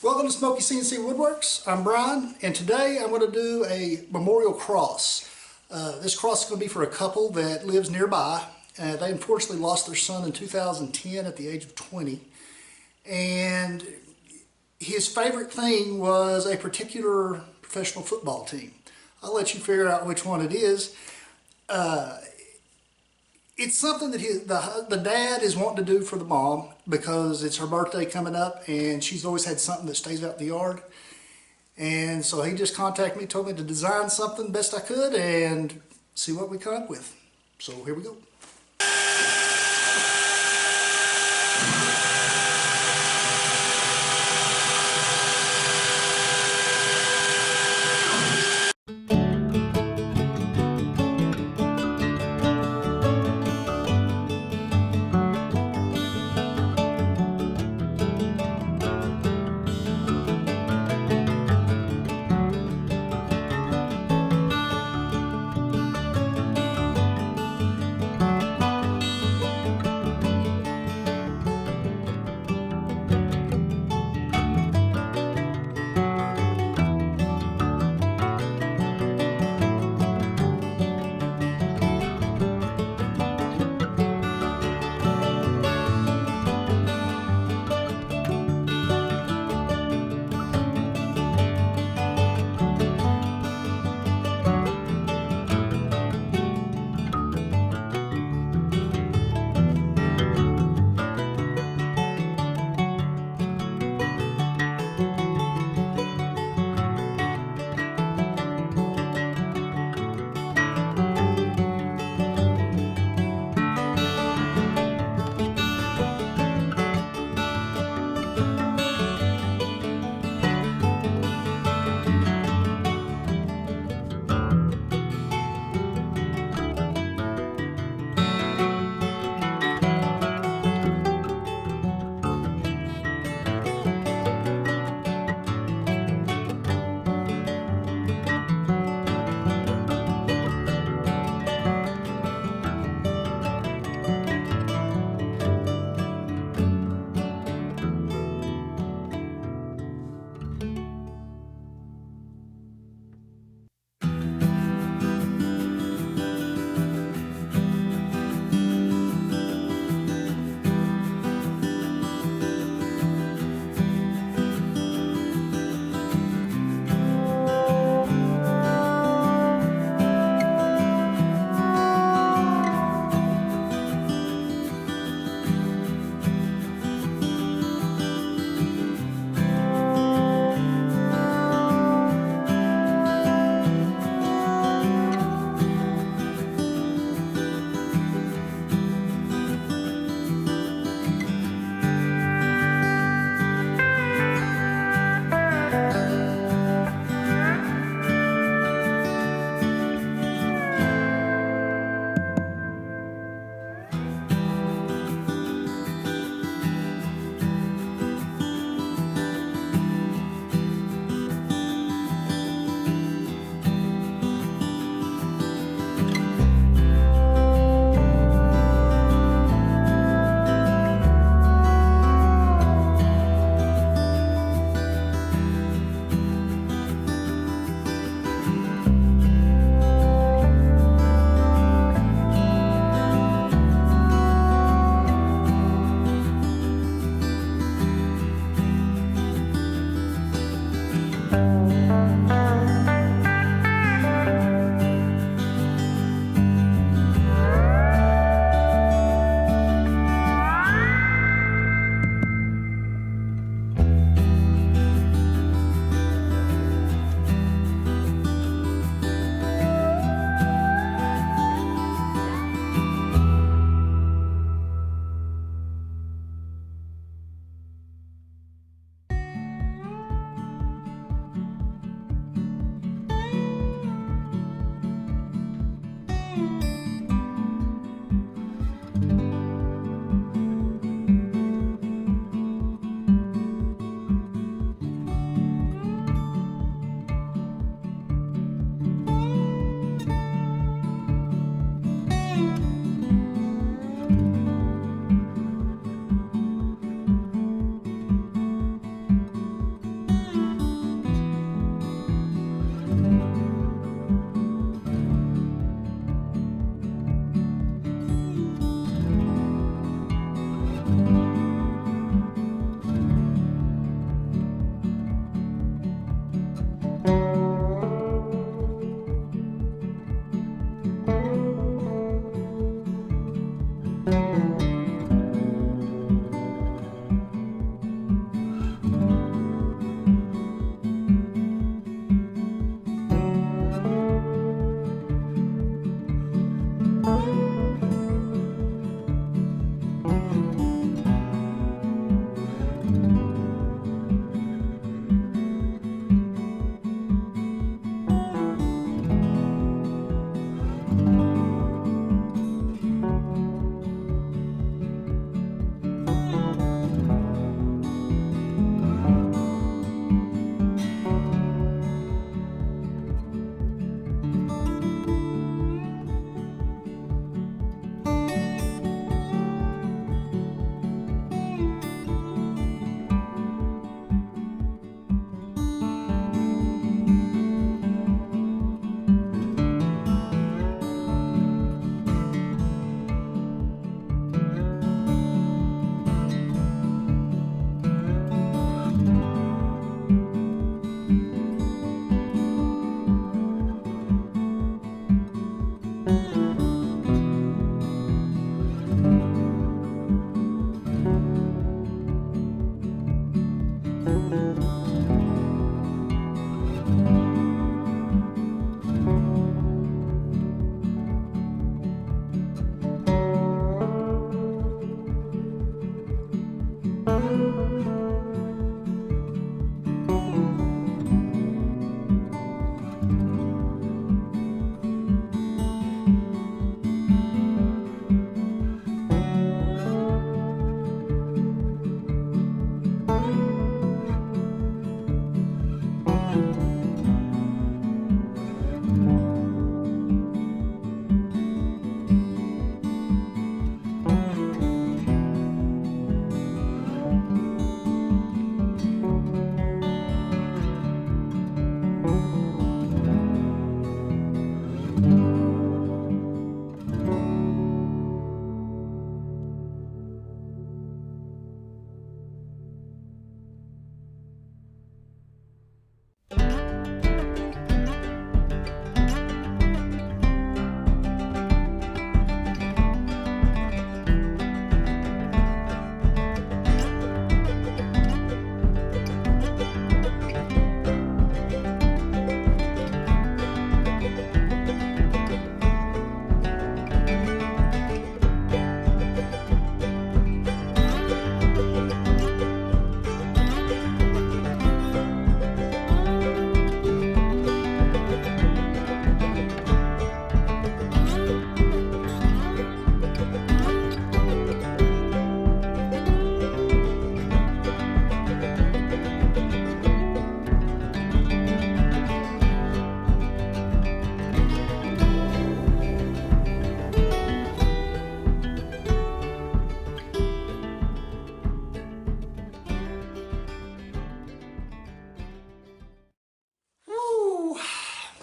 Welcome to Smokey CNC Woodworks. I'm Brian, and today I'm going to do a memorial cross. This cross is going to be for a couple that lives nearby. They unfortunately lost their son in 2010 at the age of 20. And his favorite thing was a particular professional football team. I'll let you figure out which one it is. It's something that the dad is wanting to do for the mom because it's her birthday coming up and she's always had something that stays out in the yard. And so he just contacted me, told me to design something best I could and see what we come up with. So here we go.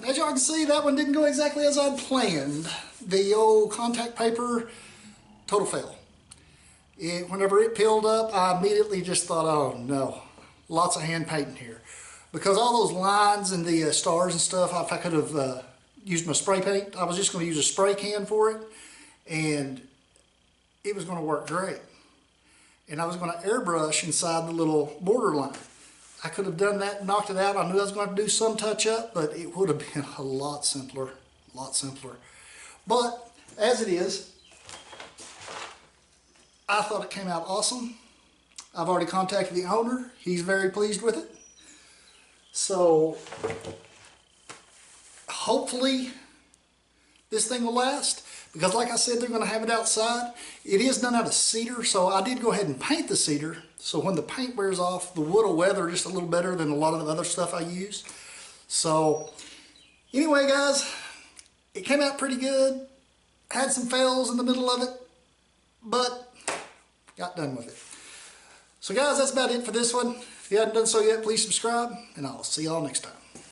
as y'all can see, that one didn't go exactly as I'd planned. The old contact paper, total fail. Whenever it peeled up, I immediately just thought, oh no, lots of hand painting here. Because all those lines and the stars and stuff, if I could have used my spray paint, I was just going to use a spray can for it, and it was going to work great. And I was going to airbrush inside the little border line. I could have done that and knocked it out. I knew I was going to do some touch up, but it would have been a lot simpler, a lot simpler. But as it is, I thought it came out awesome. I've already contacted the owner. He's very pleased with it. So hopefully this thing will last, because like I said, they're going to have it outside. It is done out of cedar, so I did go ahead and paint the cedar. So when the paint wears off, the wood will weather just a little better than a lot of the other stuff I use. So anyway, guys, it came out pretty good. Had some fails in the middle of it, but got done with it. So guys, that's about it for this one. If you haven't done so yet, please subscribe, and I'll see y'all next time.